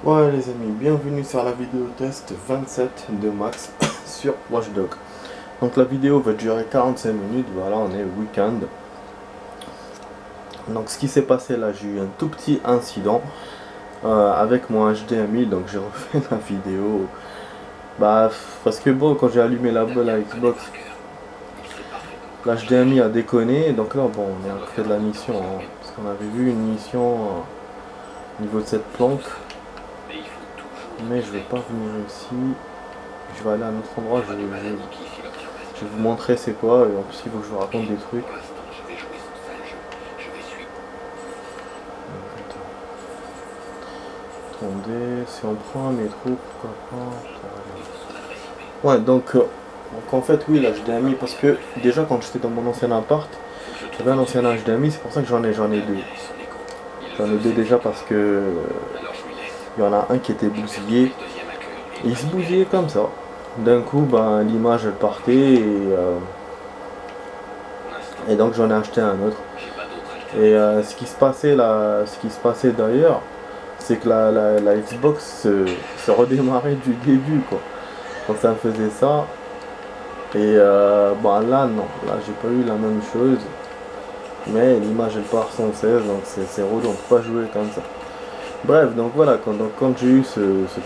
Ouais les amis, bienvenue sur la vidéo test 27 de Max sur Watch Dogs. Donc la vidéo va durer 45 minutes, voilà on est week-end. Donc ce qui s'est passé là, j'ai eu un tout petit incident avec mon HDMI, donc j'ai refait la vidéo. Parce que bon, quand j'ai allumé la Xbox, l'HDMI a déconné, donc là bon on est à côté de la mission, hein, parce qu'on avait vu une mission au niveau de cette planque. Mais je vais pas venir ici. Je vais aller à un autre endroit. Je vais vous montrer c'est quoi. Et en plus, il faut que je vous raconte des trucs. Attendez, si on prend un métro, pourquoi pas. Ouais, donc en fait, oui, l'HDMI. Parce que déjà, quand j'étais dans mon ancien appart, j'avais un ancien HDMI. C'est pour ça que j'en ai deux. J'en ai deux déjà parce que il y en a un qui était bousillé. Il se bousillait comme ça. D'un coup, ben, l'image elle partait et donc j'en ai acheté un autre. Et ce qui se passait là, ce qui se passait d'ailleurs, c'est que la Xbox se redémarrait du début quoi. Donc ça me faisait ça. Et bon là non, là j'ai pas eu la même chose. Mais l'image elle part sans cesse, donc c'est relou, on peut pas jouer comme ça. Bref, donc voilà, quand j'ai eu ce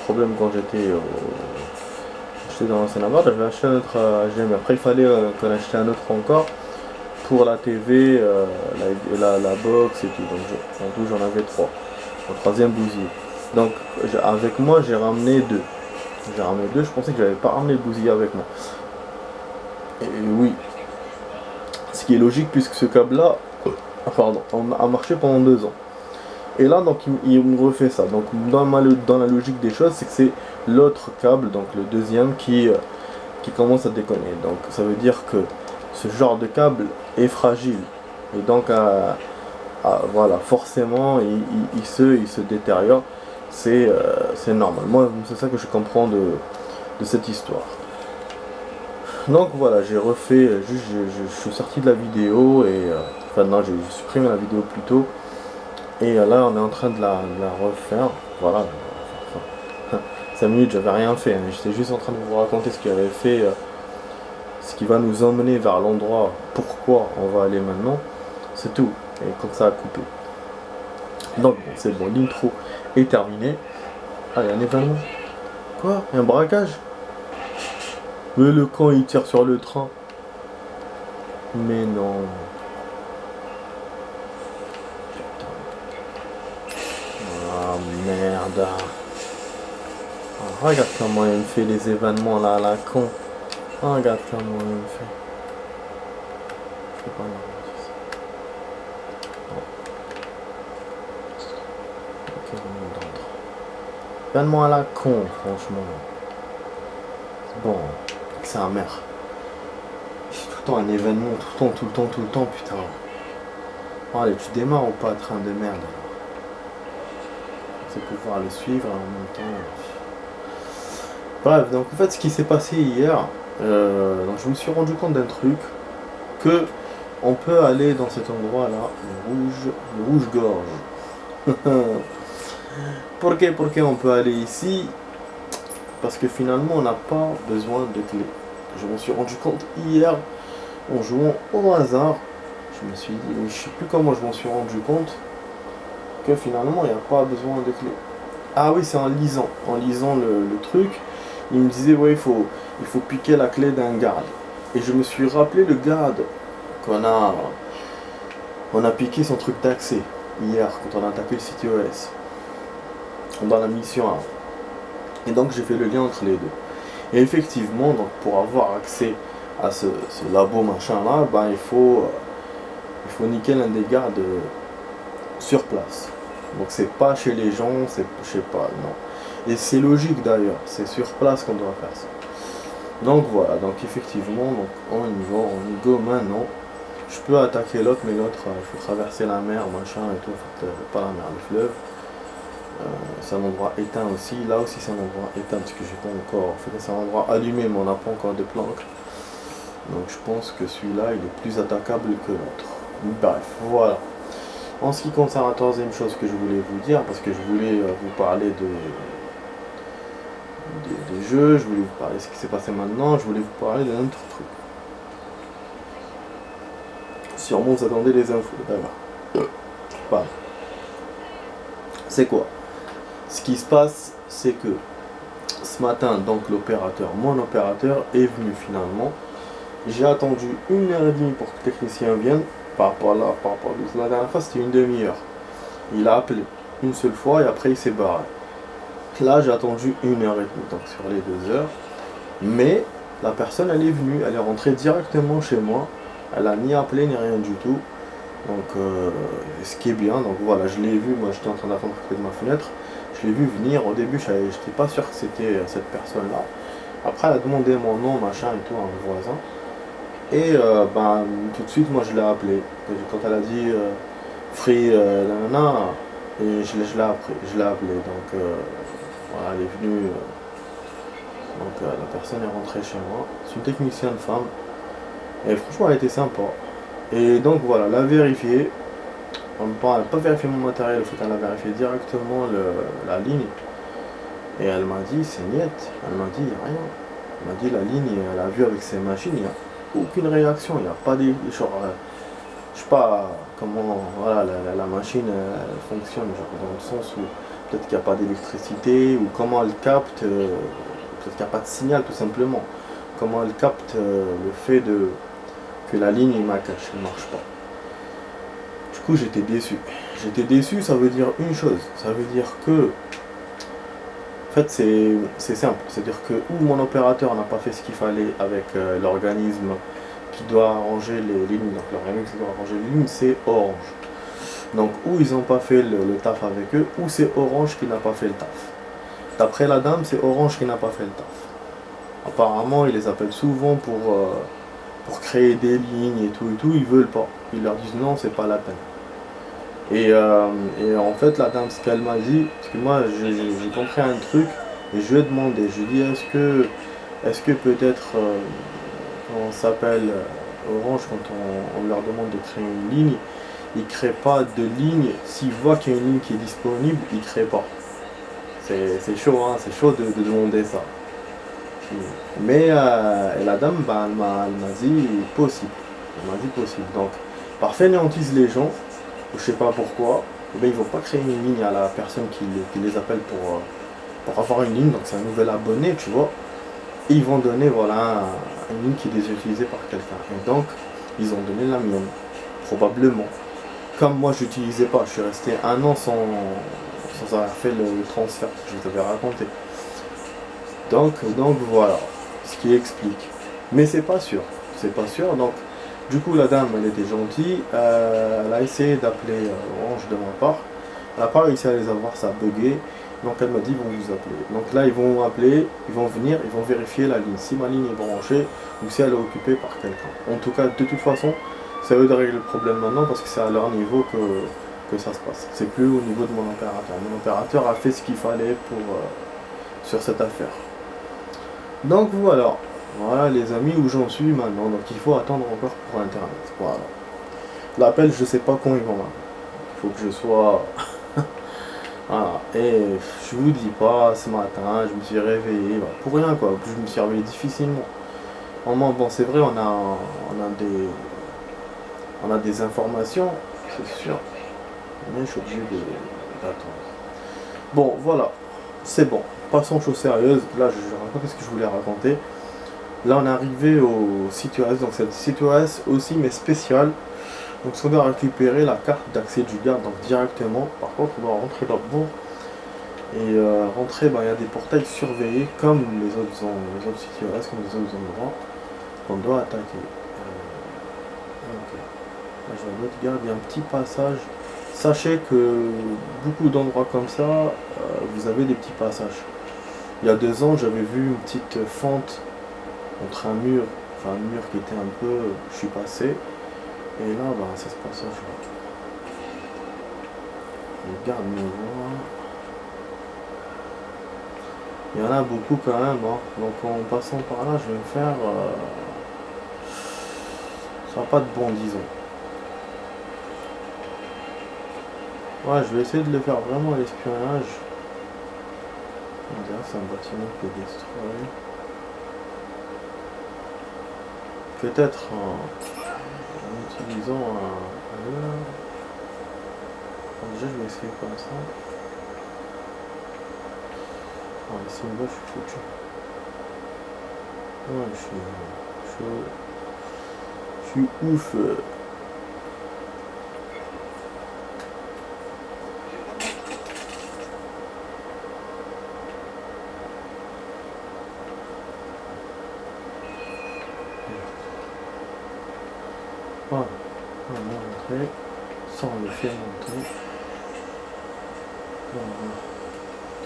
problème quand j'étais dans l'ancien appart, j'avais acheté un autre HDMI. Après il fallait qu'on achète un autre encore pour la TV, la box et tout. Donc en tout j'en avais trois. Le troisième bousillé. Donc avec moi j'ai ramené deux. J'ai ramené deux, je pensais que j'avais pas ramené le bousillé avec moi. Et oui. Ce qui est logique puisque ce câble là, pardon, a marché pendant 2 ans. Et là donc il me refait ça. Donc dans la logique des choses, c'est que c'est l'autre câble, donc le deuxième, qui commence à déconner. Donc ça veut dire que ce genre de câble est fragile. Et donc voilà, forcément il se détériore. C'est normal. Moi c'est ça que je comprends de cette histoire. Donc voilà, j'ai refait, je suis sorti de la vidéo et enfin non, j'ai supprimé la vidéo plus tôt. Et là on est en train de la refaire. Voilà. Enfin, 5 minutes j'avais rien fait, hein. J'étais juste en train de vous raconter ce qu'il avait fait, ce qui va nous emmener vers l'endroit pourquoi on va aller maintenant. C'est tout. Et comme ça a coupé. Donc bon, c'est bon, l'intro est terminée. Ah, il y a un événement. Quoi? Un braquage? Mais le camp il tire sur le train. Mais non. Ah merde. Ah, regarde comment il me fait les événements là à la con. Ah, regarde comment il me fait. Je sais pas non. Ok, on est événement à la con, franchement. Bon, c'est sa mère. C'est tout le temps un événement, tout le temps, putain. Bon, allez, tu démarres ou pas, train de merde. C'est pouvoir le suivre en même temps. Bref, donc en fait, ce qui s'est passé hier, donc je me suis rendu compte d'un truc, que on peut aller dans cet endroit là, le rouge-gorge. Pourquoi on peut aller ici? Parce que finalement on n'a pas besoin de clé. Je me suis rendu compte hier en jouant au hasard. Je me suis dit, mais je sais plus comment je m'en suis rendu compte que finalement il n'y a pas besoin de clé. Ah oui, c'est en lisant le truc, il me disait ouais il faut piquer la clé d'un garde. Et je me suis rappelé le garde on a piqué son truc d'accès hier quand on a attaqué le CTOS dans la mission 1. Et donc j'ai fait le lien entre les deux. Et effectivement, donc pour avoir accès à ce labo machin là, ben il faut niquer l'un des gardes sur place. Donc c'est pas chez les gens, c'est je sais pas, non. Et c'est logique d'ailleurs, c'est sur place qu'on doit faire ça. Donc voilà, donc effectivement, donc on y go maintenant. Je peux attaquer l'autre, mais l'autre, il faut traverser la mer, machin et tout, en fait, pas la mer, le fleuve. C'est un endroit éteint aussi, là aussi c'est un endroit éteint, parce que j'ai pas encore, en fait c'est un endroit allumé, mais on n'a pas encore de planque. Donc je pense que celui-là, il est plus attaquable que l'autre. Bref, voilà. En ce qui concerne la troisième chose que je voulais vous dire, parce que je voulais vous parler des jeux, je voulais vous parler de ce qui s'est passé maintenant, je voulais vous parler d'un autre truc. Sûrement vous attendez les infos, d'accord. Voilà. C'est quoi? Ce qui se passe, c'est que ce matin, donc mon opérateur est venu finalement. J'ai attendu 1h30 pour que le technicien vienne. Par rapport à la dernière fois, c'était une demi-heure. Il a appelé une seule fois et après il s'est barré. Là, j'ai attendu 1h30, donc sur les 2 heures. Mais la personne, elle est venue, elle est rentrée directement chez moi. Elle a ni appelé ni rien du tout. Donc, ce qui est bien. Donc voilà, je l'ai vu. Moi, j'étais en train d'attendre à côté de ma fenêtre. Je l'ai vu venir. Au début, je n'étais pas sûr que c'était cette personne-là. Après, elle a demandé mon nom, machin et tout à un voisin. Et tout de suite, moi, je l'ai appelé. Quand elle a dit Free, nanana, et je l'ai appelé. Donc, voilà, elle est venue. La personne est rentrée chez moi. C'est une technicienne femme. Et franchement, elle était sympa. Et donc, voilà, elle a vérifié. Elle n'a pas vérifié mon matériel, elle a vérifié directement la ligne. Et elle m'a dit, c'est niet. Elle m'a dit, il n'y a rien. Elle m'a dit, la ligne, elle a vu avec ses machines, il n'y a aucune réaction. Il n'y a pas des. Genre, je sais pas comment voilà, la machine elle fonctionne, genre, dans le sens où peut-être qu'il n'y a pas d'électricité, ou comment elle capte, peut-être qu'il n'y a pas de signal tout simplement. Comment elle capte le fait que la ligne ne marche pas. Du coup, j'étais déçu. J'étais déçu, ça veut dire une chose. Ça veut dire que, en fait, c'est simple. C'est-à-dire que ou mon opérateur n'a pas fait ce qu'il fallait avec l'organisme qui doit arranger les lignes. Donc, l'organisme qui doit arranger les lignes, c'est Orange. Donc, ou ils n'ont pas fait le taf avec eux, ou c'est Orange qui n'a pas fait le taf. D'après la dame, c'est Orange qui n'a pas fait le taf. Apparemment, ils les appellent souvent pour créer des lignes et tout, ils veulent pas. Ils leur disent non, c'est pas la peine. Et en fait, la dame, ce qu'elle m'a dit, parce que moi, j'ai compris un truc, et je lui ai demandé, je lui ai dit, est-ce que peut-être, comment ça s'appelle, Orange, quand on leur demande de créer une ligne, ils ne créent pas de ligne, s'ils voient qu'il y a une ligne qui est disponible, ils ne créent pas. C'est chaud, hein, c'est chaud de demander ça. Mais la dame, elle m'a dit possible. Elle m'a dit possible. Donc, par fainéantise les gens, ou je sais pas pourquoi, ils vont pas créer une ligne à la personne qui les appelle pour avoir une ligne. Donc, c'est un nouvel abonné, tu vois. Et ils vont donner, voilà, une ligne qui est déjà utilisée par quelqu'un. Et donc, ils ont donné la mienne, probablement. Comme moi, je n'utilisais pas, je suis resté 1 an sans avoir fait le transfert, je vous avais raconté. Donc voilà, ce qui explique. Mais c'est pas sûr, Donc, du coup, la dame, elle était gentille. Elle a essayé d'appeler Orange de ma part. Elle n'a pas réussi à les avoir, ça a bugué. Donc, elle m'a dit, ils vont vous appeler. Donc là, ils vont appeler, ils vont venir, ils vont vérifier la ligne. Si ma ligne est branchée ou si elle est occupée par quelqu'un. En tout cas, de toute façon, c'est à eux de régler le problème maintenant parce que c'est à leur niveau que ça se passe. C'est plus au niveau de mon opérateur. Mon opérateur a fait ce qu'il fallait sur cette affaire. Donc voilà les amis où j'en suis maintenant. Donc il faut attendre encore pour internet. Voilà. L'appel, je sais pas quand ils vont m'appeler. Il faut que je sois. Voilà. Et je vous dis pas, ce matin, je me suis réveillé, pour rien quoi. Je me suis réveillé difficilement. Bon, c'est vrai, on a des informations, c'est sûr. Mais je suis obligé d'attendre. Bon, voilà. C'est bon. Passons aux choses sérieuses. Là, je raconte ce que je voulais raconter. Là, on est arrivé au site OS. Donc, c'est le site OS aussi, mais spécial. Donc, on doit récupérer la carte d'accès du gars donc directement. Par contre, on doit rentrer là-dedans. Et rentrer, il y a des portails surveillés comme les autres sites OS, comme les autres endroits qu'on doit attaquer. Ok. Là, je vois l'autre garde. Il y a un petit passage. Sachez que beaucoup d'endroits comme ça, vous avez des petits passages. Il y a 2 ans, j'avais vu une petite fente entre un mur qui était un peu. Je suis passé, et là, c'est ce passage-là. Les gardes me voient. Il y en a beaucoup quand même, hein. Donc en passant par là, je vais me faire. Ça n'a pas de bon, disons. Ouais, je vais essayer de le faire vraiment à l'espionnage. On dirait que c'est un bâtiment qui est destroy. Peut-être en utilisant un... Bon, déjà, je vais essayer comme ça. Ah, ici, là, je suis foutu. Ouais, je suis ouf. Voilà, on va rentrer sans le faire monter. Voilà,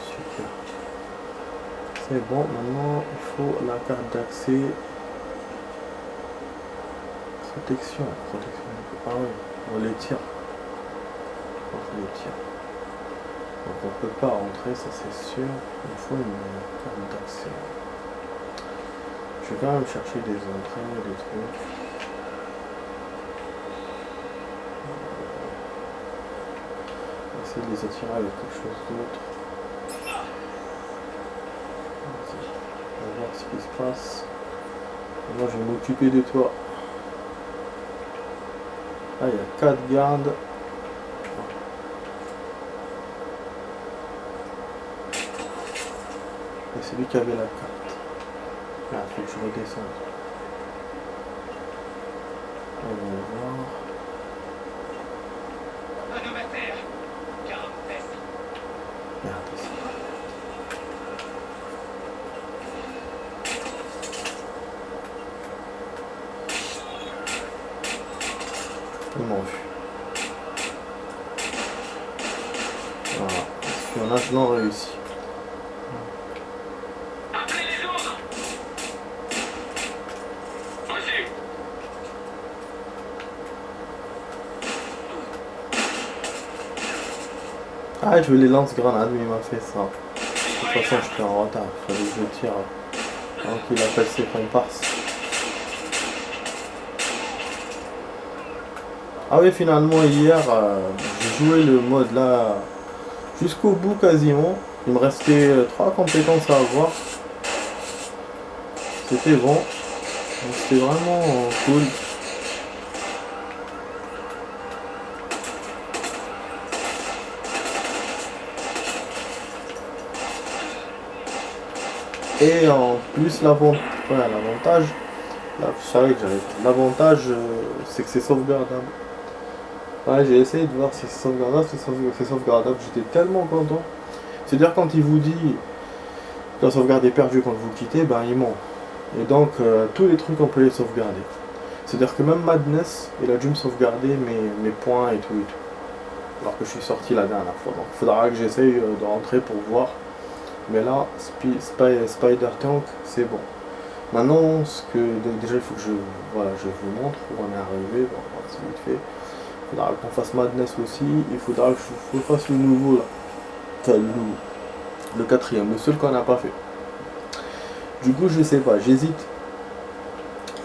super. C'est bon, maintenant il faut la carte d'accès. Protection. Ah oui, on les tire. On les tire. Donc on peut pas rentrer, ça c'est sûr. Il faut une carte d'accès. Je vais quand même chercher des entrées, des trucs. Essayer de les attirer avec quelque chose d'autre. On va voir ce qui se passe. Moi je vais m'occuper de toi. Ah, il y a 4 gardes. Et c'est lui qui avait la carte. Ah, il faut que je redescende. On va voir. Merde, ici. Ils m'ont vu. Voilà. Espionnage non réussi. Ah, je veux les lance-grenades, mais il m'a fait ça. De toute façon, je suis en retard. Il fallait que je tire avant qu'il appelle ses comparses. Ah oui, finalement, hier, j'ai joué le mode là jusqu'au bout quasiment. Il me restait 3 compétences à avoir. C'était bon. Donc c'était vraiment cool. Et en plus, l'avantage, là, je savais que j'avais l'avantage, c'est que c'est sauvegardable. Ouais, j'ai essayé de voir si c'est sauvegardable, c'est sauvegardable. J'étais tellement content. C'est-à-dire quand il vous dit que la sauvegarde est perdue quand vous quittez, ben il ment. Et donc tous les trucs on peut les sauvegarder. C'est-à-dire que même Madness, il a dû me sauvegarder mes points et tout et tout. Alors que je suis sorti la dernière fois. Donc il faudra que j'essaye de rentrer pour voir. Mais là, Spider Tank, c'est bon. Maintenant, déjà il faut que je vous montre où on est arrivé. Bon, c'est vite fait. Il faudra qu'on fasse Madness aussi. Il faudra que je fasse le nouveau là. Enfin, le quatrième, le seul qu'on n'a pas fait. Du coup, je sais pas, j'hésite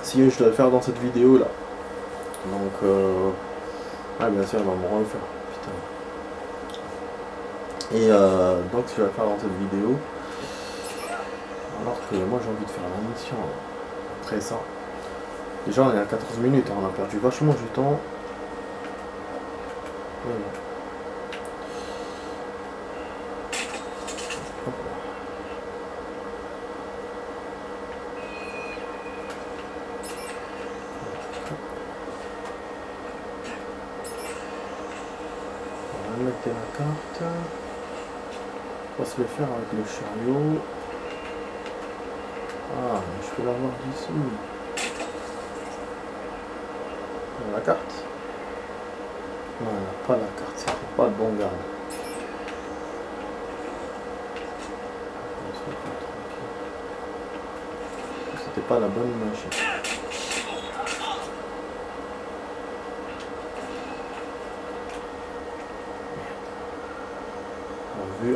si je dois le faire dans cette vidéo là. Donc, ah, bien sûr, on va me refaire. Putain. Et donc, je vais le faire dans cette vidéo. Alors que moi, j'ai envie de faire la mission après ça. Déjà, on est à 14 minutes, hein, on a perdu vachement du temps. Voilà. On va mettre la carte. On va se le faire avec le chariot. Ah, mais je peux l'avoir d'ici. La carte? Non, elle n'a pas la carte, c'était pas le bon garde. C'était pas la bonne magie.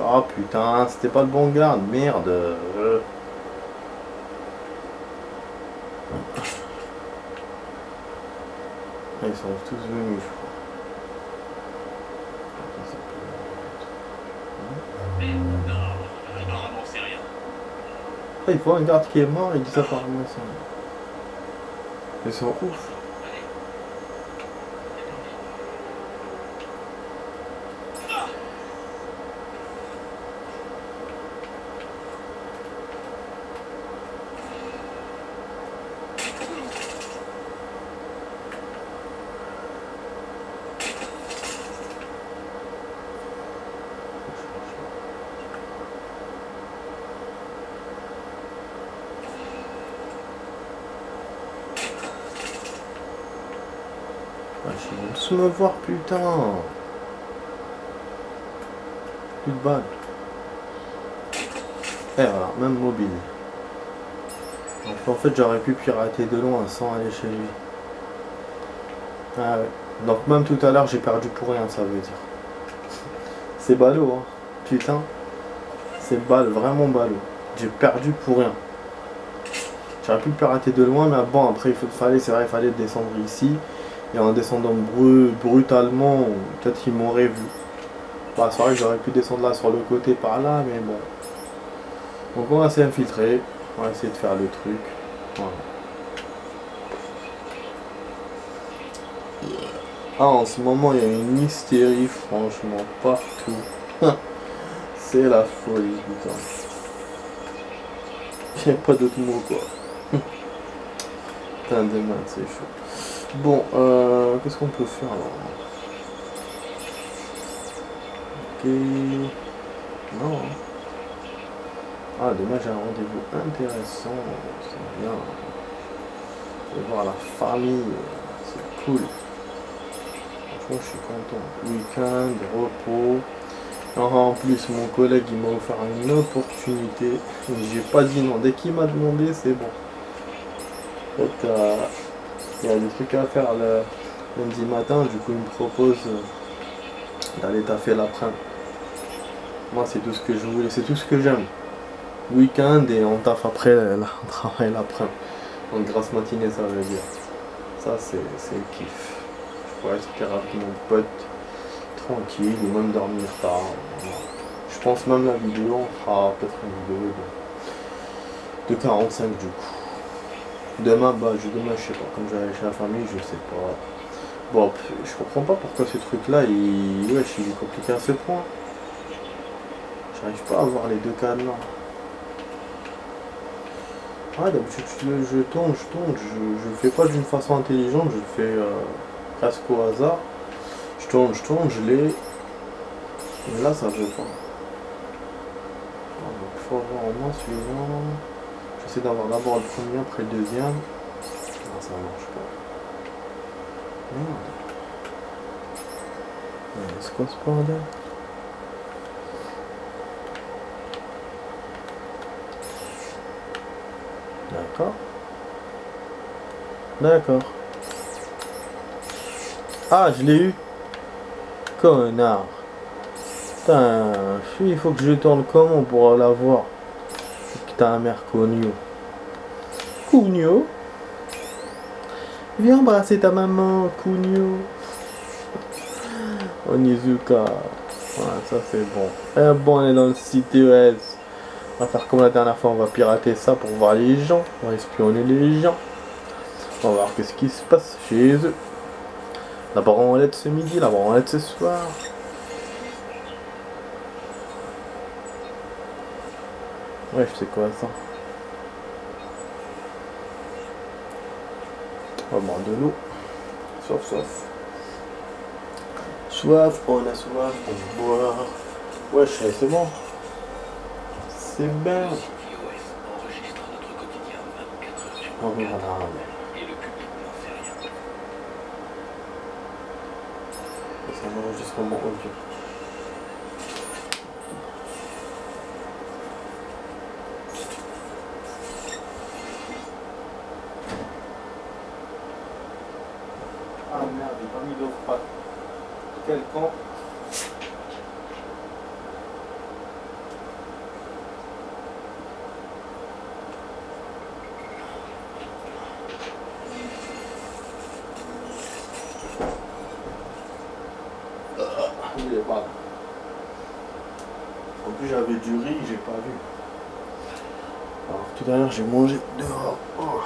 Ah putain, c'était pas le bon garde, merde. Ils sont tous venus, je crois. Ah, il faut un garde qui est mort, ils disent apparemment ça. Ils sont ouf. Ah, je vais tous me voir, putain. Plus de balles. Et voilà, même mobile. Donc en fait j'aurais pu pirater de loin sans aller chez lui. Ah ouais. Donc même tout à l'heure j'ai perdu pour rien, ça veut dire. C'est ballot, hein. Putain. C'est vraiment ballot. J'ai perdu pour rien. J'aurais pu pirater de loin, mais bon après c'est vrai, il fallait descendre ici. Et en descendant brutalement, peut-être qu'il m'aurait vu. Bah, c'est vrai que j'aurais pu descendre là sur le côté par là, mais bon. Donc on va s'infiltrer. On va essayer de faire le truc. Voilà. Ah, en ce moment, il y a une hystérie, franchement, partout. C'est la folie, putain. Il n'y a pas d'autre mot, quoi. Putain, de maths, c'est chaud. Bon, qu'est-ce qu'on peut faire, là? Ok. Non. Ah, demain, j'ai un rendez-vous intéressant. C'est bien. Je vais voir la famille. C'est cool. Franchement, je suis content. Week-end, repos. En plus, mon collègue il m'a offert une opportunité. J'ai pas dit non. Dès qu'il m'a demandé, c'est bon. En fait, il y a des trucs à faire le lundi matin. Du coup, il me propose d'aller taffer l'après-midi. Moi, c'est tout ce que je voulais. C'est tout ce que j'aime. Week-end et on taffe après, on travaille l'après-midi. Donc, grasse matinée, ça veut dire. Ça, c'est le kiff. Je pourrais être avec mon pote tranquille ou même dormir tard. Je pense même la vidéo, on fera peut-être une vidéo de 45 du coup. Demain, demain je sais pas, comme j'allais chez la famille, je sais pas. Bon, je comprends pas pourquoi ce truc là, il est compliqué à ce point. J'arrive pas à voir les deux cadenas. Ah, d'habitude je tourne, je le fais pas d'une façon intelligente, je le fais presque au hasard. Je tourne, je l'ai. Mais là ça veut pas. Donc il faut avoir au moins suivant. J'essaie d'avoir d'abord le premier, après le deuxième. Non, ça marche pas. Merde. C'est quoi ce bordel? D'accord. D'accord. Ah, je l'ai eu. Connard. Putain, il faut que je tourne comment pour l'avoir? Ta mère Cogno. Cugno. Viens embrasser ta maman, Cugno. Onizuka. Voilà, ça c'est bon. Eh bon, on est dans le site ES. On va faire comme la dernière fois, on va pirater ça pour voir les gens. On va espionner les gens. On va voir qu'est-ce qui se passe chez eux. La branlette ce midi, la branlette ce soir. Ouais, je sais quoi ça. On va boire de l'eau. Soif. Soif, on a soif, on boit. Ouais, c'est bon. C'est bien. Oh, voilà. C'est un enregistrement audio. Ah merde, j'ai pas mis d'offre. Quel camp? Il est pas là. En plus j'avais du riz, j'ai pas vu. Alors tout à l'heure j'ai mangé dehors. Oh.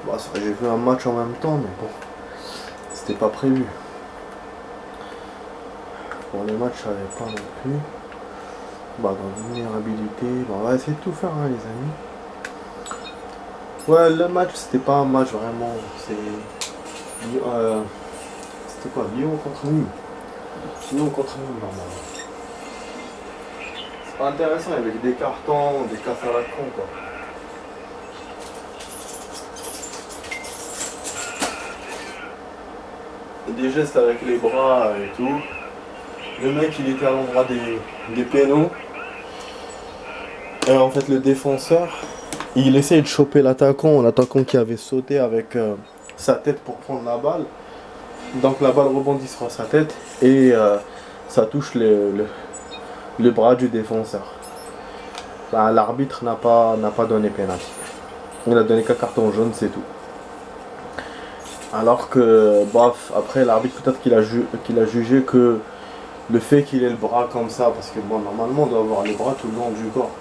Bah, c'est vrai, j'ai vu un match en même temps, mais bon, c'était pas prévu. Pour les matchs, je savais pas non plus. Bah, dans vulnérabilité, bah, on va essayer de tout faire, hein, les amis. Ouais, le match, c'était pas un match vraiment. C'était quoi, Lyon contre Nîmes? Lyon contre Nîmes, normalement. C'est pas intéressant, avec des cartons, des casses à la con, quoi. Des gestes avec les bras et tout. Le mec, il était à l'endroit des pénaux. Et en fait, le défenseur, il essayait de choper l'attaquant qui avait sauté avec sa tête pour prendre la balle. Donc la balle rebondit sur sa tête et ça touche le bras du défenseur. Bah, l'arbitre n'a pas donné pénalty. Il a donné qu'un carton jaune, c'est tout. Alors que, bof, après l'arbitre peut-être qu'il a jugé que le fait qu'il ait le bras comme ça, parce que bon, normalement on doit avoir les bras tout le long du corps.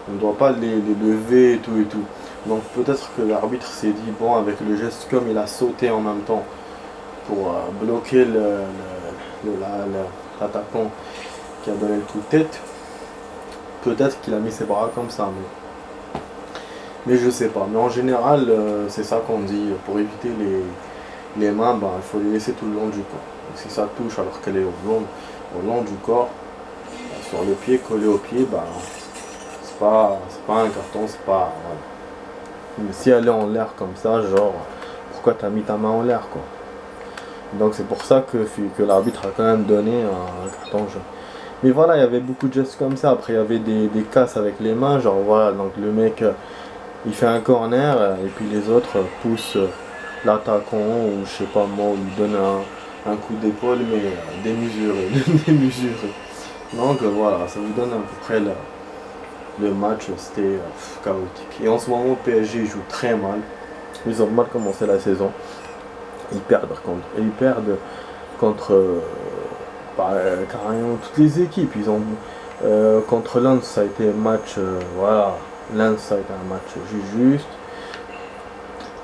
On ne doit pas les lever et tout et tout. Donc peut-être que l'arbitre s'est dit, bon, avec le geste comme il a sauté en même temps pour bloquer l'attaquant qui a donné le coup de tête, peut-être qu'il a mis ses bras comme ça. Mais je sais pas. Mais en général, c'est ça qu'on dit. Pour éviter les mains, ben, il faut les laisser tout le long du corps. Donc, si ça touche alors qu'elle est au long du corps, sur le pied, collé au pied, ben, c'est pas un carton, c'est pas. Voilà. Mais si elle est en l'air comme ça, genre, pourquoi t'as mis ta main en l'air, quoi? Donc c'est pour ça que l'arbitre a quand même donné un carton jaune. Mais voilà, il y avait beaucoup de gestes comme ça. Après, il y avait des casses avec les mains, genre voilà, donc le mec il fait un corner et puis les autres poussent l'attaquant ou je sais pas moi, ou lui donnent un coup d'épaule, mais démesuré, démesuré. Donc voilà, ça vous donne à peu près le match, c'était chaotique. Et en ce moment, PSG joue très mal. Ils ont mal commencé la saison. Ils perdent contre carrément toutes les équipes. Ils ont contre Lens, ça a été un match, voilà, Lens, ça a été un match juste.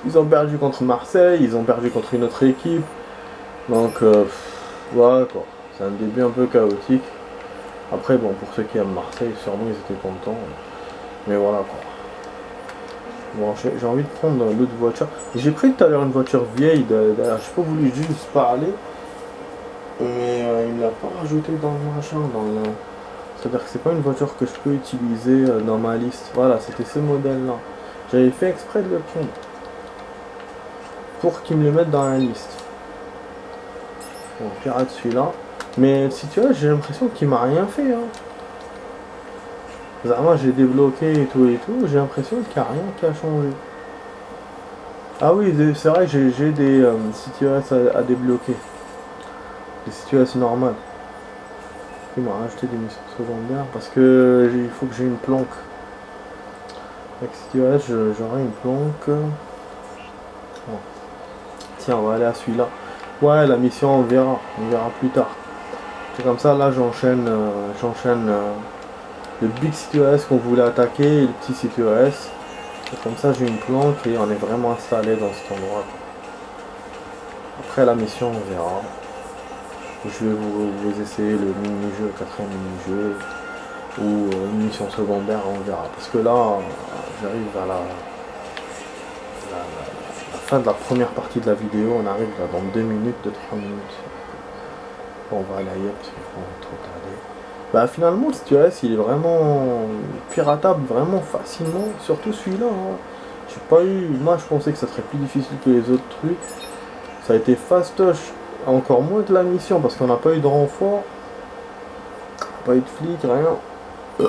Ils ont perdu contre Marseille, ils ont perdu contre une autre équipe. Donc voilà quoi. C'est un début un peu chaotique. Après bon, pour ceux qui aiment Marseille, sûrement ils étaient contents. Mais voilà quoi. Bon, j'ai envie de prendre l'autre voiture. J'ai pris tout à l'heure une voiture vieille, d'ailleurs j'ai pas voulu juste parler. Mais il me l'a pas rajouté dans le machin, c'est-à-dire que c'est pas une voiture que je peux utiliser dans ma liste. Voilà, c'était ce modèle-là. J'avais fait exprès de le prendre. Pour qu'il me le mette dans la liste. Bon, pirate celui-là. Mais si tu vois, j'ai l'impression qu'il m'a rien fait. Hein. Moi j'ai débloqué et tout, j'ai l'impression qu'il n'y a rien qui a changé. Ah oui, c'est vrai que j'ai des CTOS à débloquer. Des situations normales. Il m'a rajouté des missions secondaires parce que il faut que j'ai une planque. Avec CTOS, j'aurai une planque. Bon. Tiens, on va aller à celui-là. Ouais, la mission, on verra plus tard. C'est comme ça, là j'enchaîne le big CTOS qu'on voulait attaquer et le petit CTOS. Et comme ça, j'ai une planque et on est vraiment installé dans cet endroit. Après la mission, on verra. Je vais vous essayer le mini-jeu, le quatrième mini-jeu, ou une mission secondaire, on verra. Parce que là, j'arrive à la fin de la première partie de la vidéo, on arrive là dans 2 minutes, 2-3 minutes. Bon, on va aller ailleurs parce qu'il faut trop tarder. Bah finalement, le CTOS, il est vraiment piratable, vraiment facilement, surtout celui-là. Hein. J'ai pas eu... Moi, je pensais que ça serait plus difficile que les autres trucs. Ça a été fastoche. Encore moins que la mission parce qu'on n'a pas eu de renfort, pas eu de flics, rien.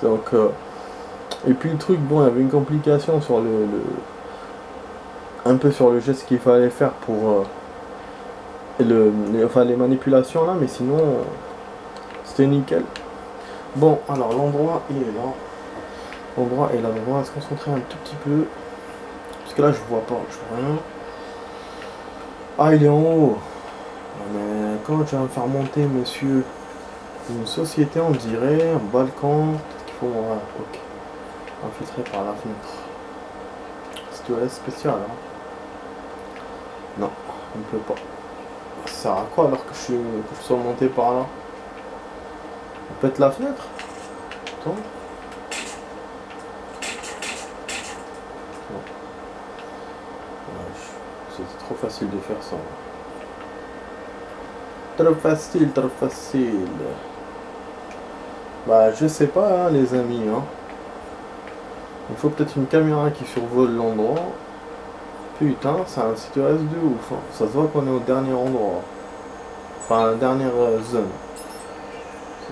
Donc, et puis le truc, bon, il y avait une complication sur un peu sur le geste qu'il fallait faire pour les manipulations là, mais sinon c'était nickel. Bon, alors l'endroit il est là. L'endroit est là, on va se concentrer un tout petit peu. Parce que là je vois pas, je vois rien. Ah, il est en haut. Mais comment tu vas me faire monter, monsieur? Une société, on dirait, un balcon. Peut-être qu'il faut. Voilà, ok. infiltré par la fenêtre. STOS spécial, hein. Non, on ne peut pas. Ça sert à quoi alors que je sois monté par là? On pète la fenêtre? Attends. C'était trop facile de faire ça. Trop facile, trop facile. Bah je sais pas hein, les amis. Hein. Il faut peut-être une caméra qui survole l'endroit. Putain, c'est un site de ouf. Hein. Ça se voit qu'on est au dernier endroit. Enfin, la dernière zone.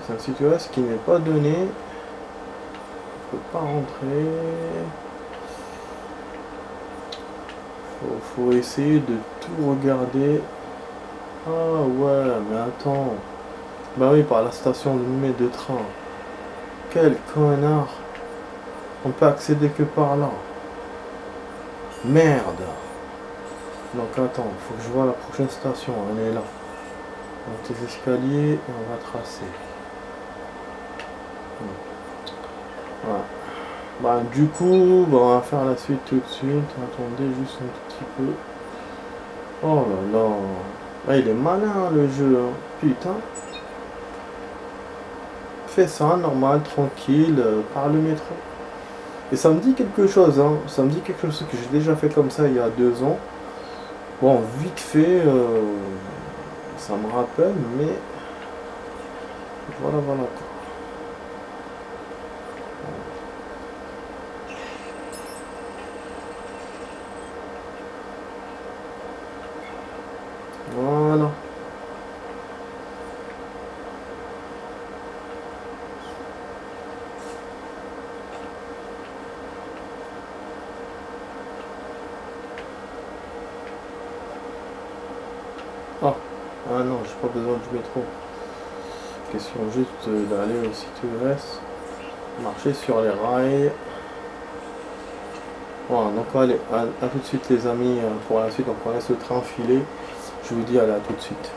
C'est un site OS qui n'est pas donné. On peut pas rentrer. Faut essayer de tout regarder. Ah ouais, mais attends. Bah oui, par la station de train. Quel connard. On peut accéder que par là. Merde. Donc attends, faut que je vois la prochaine station. Elle est là. Donc les escaliers, et on va tracer. Voilà. Bah du coup, bah, on va faire la suite tout de suite. Attendez juste un petit peu. Oh là là. Ah, il est malin le jeu. Hein. Putain. Fais ça, normal, tranquille, par le métro. Et ça me dit quelque chose, hein. Ça me dit quelque chose que j'ai déjà fait comme ça il y a 2 ans. Bon, vite fait, ça me rappelle, mais voilà, voilà. Voilà. Ah non, j'ai pas besoin du métro. Question juste d'aller au site ES, marcher sur les rails. Voilà, donc allez, à tout de suite les amis pour la suite. Donc on laisse le train filer. Je vous dis allez à tout de suite.